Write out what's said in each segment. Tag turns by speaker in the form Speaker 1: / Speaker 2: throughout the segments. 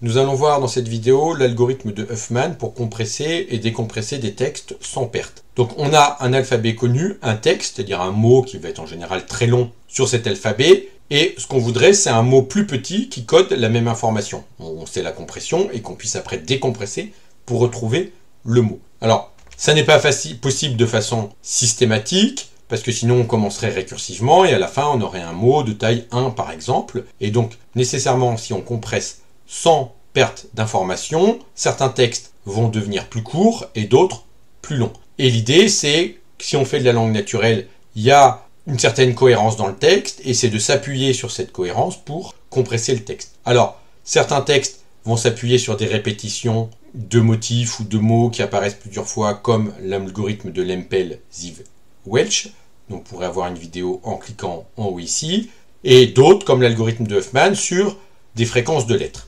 Speaker 1: Nous allons voir dans cette vidéo l'algorithme de Huffman pour compresser et décompresser des textes sans perte. Donc on a un alphabet connu, un texte, c'est-à-dire un mot qui va être en général très long sur cet alphabet, et ce qu'on voudrait c'est un mot plus petit qui code la même information. On sait la compression et qu'on puisse après décompresser pour retrouver le mot. Alors, ça n'est pas possible de façon systématique, parce que sinon on commencerait récursivement et à la fin on aurait un mot de taille 1 par exemple. Et donc nécessairement si on compresse sans perte d'information, certains textes vont devenir plus courts et d'autres plus longs. Et l'idée c'est que si on fait de la langue naturelle, il y a une certaine cohérence dans le texte et c'est de s'appuyer sur cette cohérence pour compresser le texte. Alors certains textes vont s'appuyer sur des répétitions de motifs ou de mots qui apparaissent plusieurs fois comme l'algorithme de Lempel-Ziv-Welch. Donc on pourrait avoir une vidéo en cliquant en haut ici. Et d'autres comme l'algorithme de Huffman sur des fréquences de lettres.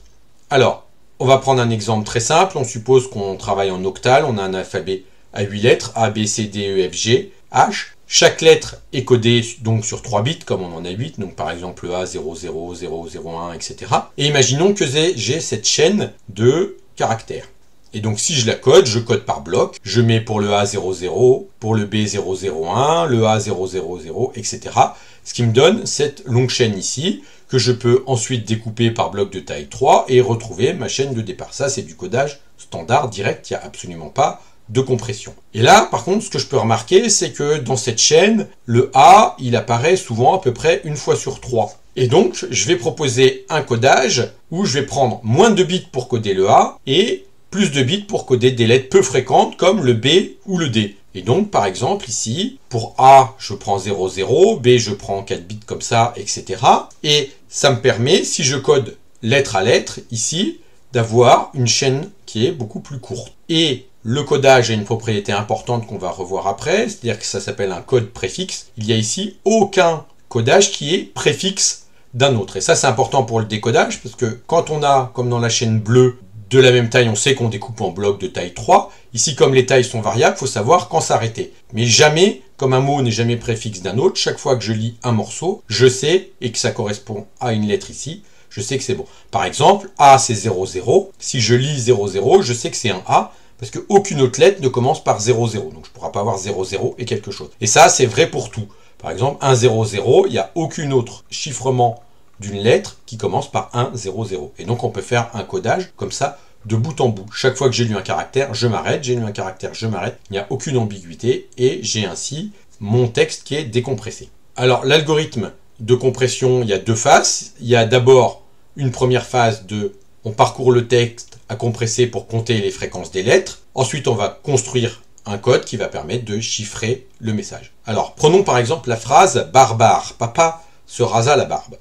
Speaker 1: Alors, on va prendre un exemple très simple. On suppose qu'on travaille en octal. On a un alphabet à 8 lettres, A, B, C, D, E, F, G, H. Chaque lettre est codée donc sur 3 bits, comme on en a 8. Donc par exemple le A, 0, 0, 0, 0, 1, etc. Et imaginons que j'ai cette chaîne de caractères. Et donc si je la code, je code par bloc. Je mets pour le A 00, pour le B 001, le A 000, etc. Ce qui me donne cette longue chaîne ici, que je peux ensuite découper par bloc de taille 3 et retrouver ma chaîne de départ. Ça, c'est du codage standard, direct, il n'y a absolument pas de compression. Et là, par contre, ce que je peux remarquer, c'est que dans cette chaîne, le A, il apparaît souvent à peu près une fois sur 3. Et donc, je vais proposer un codage où je vais prendre moins de bits pour coder le A et plus de bits pour coder des lettres peu fréquentes comme le B ou le D. Et donc, par exemple, ici, pour A, je prends 00, B, je prends 4 bits comme ça, etc. Et ça me permet, si je code lettre à lettre, ici, d'avoir une chaîne qui est beaucoup plus courte. Et le codage a une propriété importante qu'on va revoir après, c'est-à-dire que ça s'appelle un code préfixe. Il n'y a ici aucun codage qui est préfixe d'un autre. Et ça, c'est important pour le décodage, parce que quand on a, comme dans la chaîne bleue, de la même taille, on sait qu'on découpe en blocs de taille 3. Ici, comme les tailles sont variables, il faut savoir quand s'arrêter. Mais jamais, comme un mot n'est jamais préfixe d'un autre, chaque fois que je lis un morceau, je sais, et que ça correspond à une lettre ici, je sais que c'est bon. Par exemple, A c'est 00. Si je lis 00, je sais que c'est un A, parce qu'aucune autre lettre ne commence par 00. Donc je ne pourrai pas avoir 00 et quelque chose. Et ça, c'est vrai pour tout. Par exemple, 1, 0, 0, il n'y a aucun autre chiffrement d'une lettre qui commence par 1, 0, 0. Et donc on peut faire un codage comme ça, de bout en bout. Chaque fois que j'ai lu un caractère, je m'arrête, j'ai lu un caractère, je m'arrête. Il n'y a aucune ambiguïté et j'ai ainsi mon texte qui est décompressé. Alors l'algorithme de compression, il y a deux phases. Il y a d'abord une première phase de on parcourt le texte à compresser pour compter les fréquences des lettres. Ensuite, on va construire un code qui va permettre de chiffrer le message. Alors, prenons par exemple la phrase « Barbare, papa se rasa la barbe ».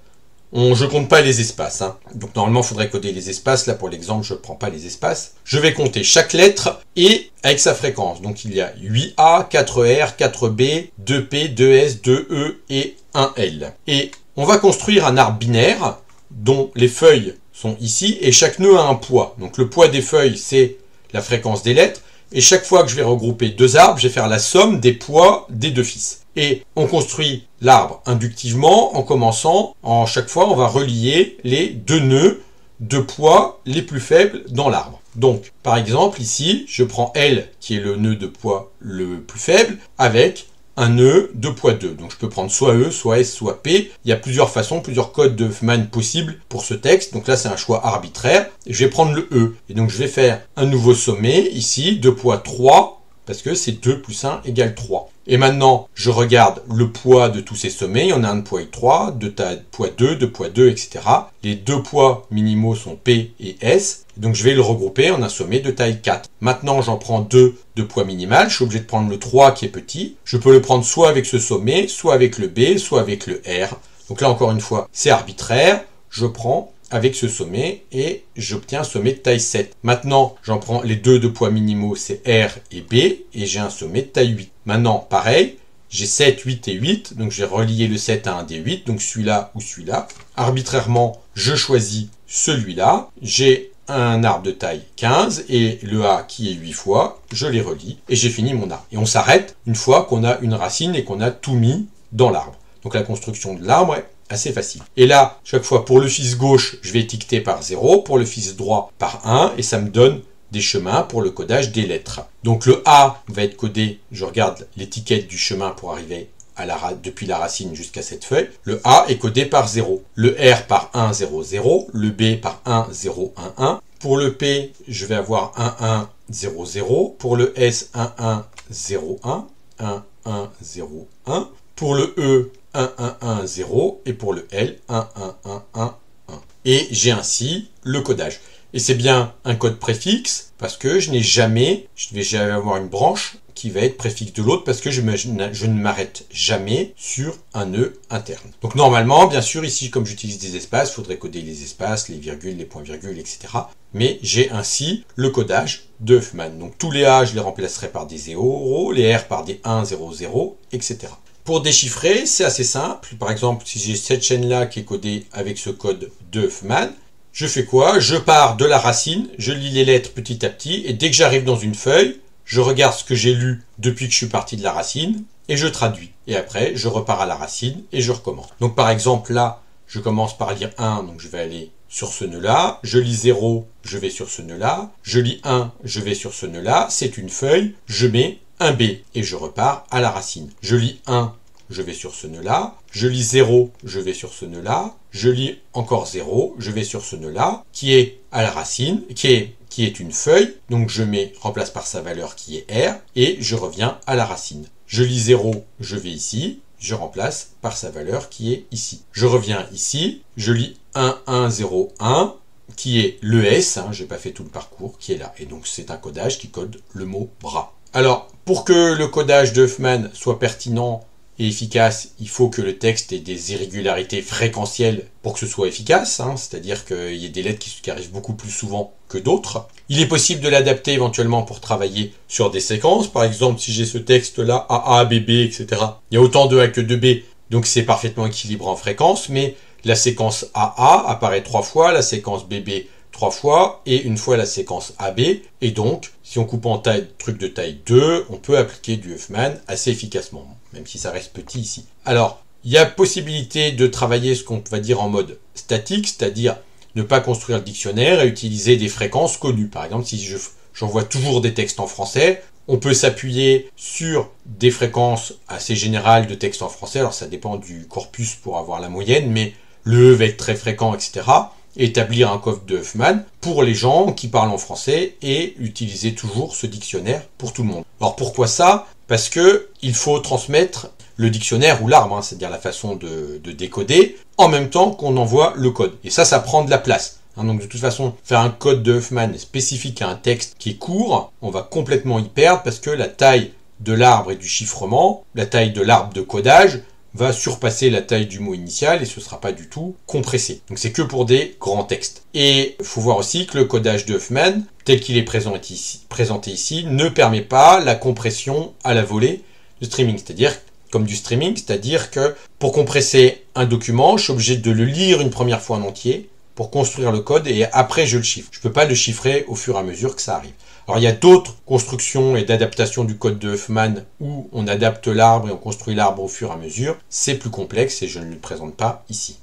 Speaker 1: Je compte pas les espaces. Donc normalement, il faudrait coder les espaces. Là, pour l'exemple, je ne prends pas les espaces. Je vais compter chaque lettre et avec sa fréquence. Donc il y a 8A, 4R, 4B, 2P, 2S, 2E et 1L. Et on va construire un arbre binaire dont les feuilles sont ici et chaque nœud a un poids. Donc le poids des feuilles, c'est la fréquence des lettres. Et chaque fois que je vais regrouper deux arbres, je vais faire la somme des poids des deux fils. Et on construit l'arbre inductivement en commençant, chaque fois on va relier les deux nœuds de poids les plus faibles dans l'arbre. Donc par exemple ici, je prends L qui est le nœud de poids le plus faible avec un nœud de poids 2. Donc je peux prendre soit E, soit S, soit P. Il y a plusieurs façons, plusieurs codes de Huffman possibles pour ce texte. Donc là c'est un choix arbitraire. Et je vais prendre le E. Et donc je vais faire un nouveau sommet ici de poids 3 parce que c'est 2 plus 1 égale 3. Et maintenant, je regarde le poids de tous ces sommets. Il y en a un de poids 3, de poids 2, de poids 2, etc. Les deux poids minimaux sont P et S. Donc je vais le regrouper en un sommet de taille 4. Maintenant, j'en prends 2 de poids minimal. Je suis obligé de prendre le 3 qui est petit. Je peux le prendre soit avec ce sommet, soit avec le B, soit avec le R. Donc là, encore une fois, c'est arbitraire. Je prends avec ce sommet et j'obtiens un sommet de taille 7. Maintenant, j'en prends les deux de poids minimaux, c'est R et B, et j'ai un sommet de taille 8. Maintenant, pareil, j'ai 7, 8 et 8, donc je vais relier le 7 à un des 8, donc celui-là ou celui-là. Arbitrairement, je choisis celui-là. J'ai un arbre de taille 15 et le A qui est 8 fois, je les relie et j'ai fini mon arbre. Et on s'arrête une fois qu'on a une racine et qu'on a tout mis dans l'arbre. Donc la construction de l'arbre assez facile. Et là, chaque fois, pour le fils gauche, je vais étiqueter par 0, pour le fils droit par 1, et ça me donne des chemins pour le codage des lettres. Donc le A va être codé, je regarde l'étiquette du chemin pour arriver depuis la racine jusqu'à cette feuille. Le A est codé par 0. Le R par 1, 0, 0. Le B par 1, 0, 1, 1. Pour le P, je vais avoir 1, 1, 0, 0. Pour le S, 1, 1, 0, 1. 1, 1, 0, 1. Pour le E, 1, 1, 1, 0. Et pour le L, 1, 1, 1, 1, 1. Et j'ai ainsi le codage. Et c'est bien un code préfixe parce que je vais jamais avoir une branche qui va être préfixe de l'autre parce que je ne m'arrête jamais sur un nœud interne. Donc normalement, bien sûr, ici, comme j'utilise des espaces, il faudrait coder les espaces, les virgules, les points-virgules, etc. Mais j'ai ainsi le codage de Huffman. Donc tous les A, je les remplacerai par des 0, les R par des 1, 0, 0, etc. Pour déchiffrer, c'est assez simple. Par exemple, si j'ai cette chaîne-là qui est codée avec ce code de Huffman, je fais quoi? Je pars de la racine, je lis les lettres petit à petit, et dès que j'arrive dans une feuille, je regarde ce que j'ai lu depuis que je suis parti de la racine, et je traduis. Et après, je repars à la racine, et je recommence. Donc par exemple, là, je commence par lire 1, donc je vais aller sur ce nœud-là. Je lis 0, je vais sur ce nœud-là. Je lis 1, je vais sur ce nœud-là. C'est une feuille, je mets un B, et je repars à la racine. Je lis 1, je vais sur ce nœud-là. Je lis 0, je vais sur ce nœud-là. Je lis encore 0, je vais sur ce nœud-là, qui est à la racine, qui est une feuille, donc je remplace par sa valeur qui est R, et je reviens à la racine. Je lis 0, je vais ici, je remplace par sa valeur qui est ici. Je reviens ici, je lis 1, 1, 0, 1, qui est le S, je n'ai pas fait tout le parcours, qui est là. Et donc c'est un codage qui code le mot bras. Alors, pour que le codage de Huffman soit pertinent et efficace, il faut que le texte ait des irrégularités fréquentielles pour que ce soit efficace, c'est-à-dire qu'il y ait des lettres qui arrivent beaucoup plus souvent que d'autres. Il est possible de l'adapter éventuellement pour travailler sur des séquences. Par exemple, si j'ai ce texte-là, AA, BB, etc., il y a autant de A que de B, donc c'est parfaitement équilibré en fréquence, mais la séquence AA apparaît 3 fois, la séquence BB 3 fois, et une fois la séquence AB, et donc, si on coupe en truc de taille 2, on peut appliquer du Huffman assez efficacement, même si ça reste petit ici. Alors, il y a possibilité de travailler ce qu'on va dire en mode statique, c'est-à-dire ne pas construire le dictionnaire et utiliser des fréquences connues. Par exemple, si j'envoie toujours des textes en français, on peut s'appuyer sur des fréquences assez générales de textes en français, alors ça dépend du corpus pour avoir la moyenne, mais le E va être très fréquent, etc., et établir un code de Huffman pour les gens qui parlent en français et utiliser toujours ce dictionnaire pour tout le monde. Alors pourquoi ça? Parce que il faut transmettre le dictionnaire ou l'arbre, c'est-à-dire la façon de décoder, en même temps qu'on envoie le code. Et ça prend de la place. Donc de toute façon, faire un code de Huffman spécifique à un texte qui est court, on va complètement y perdre parce que la taille de l'arbre et du chiffrement, la taille de l'arbre de codage, va surpasser la taille du mot initial et ce ne sera pas du tout compressé. Donc c'est que pour des grands textes. Et il faut voir aussi que le codage de Huffman, tel qu'il est présenté ici, ne permet pas la compression à la volée de streaming, c'est-à-dire que pour compresser un document, je suis obligé de le lire une première fois en entier pour construire le code et après je le chiffre. Je ne peux pas le chiffrer au fur et à mesure que ça arrive. Alors il y a d'autres constructions et d'adaptation du code de Huffman où on adapte l'arbre et on construit l'arbre au fur et à mesure. C'est plus complexe et je ne le présente pas ici.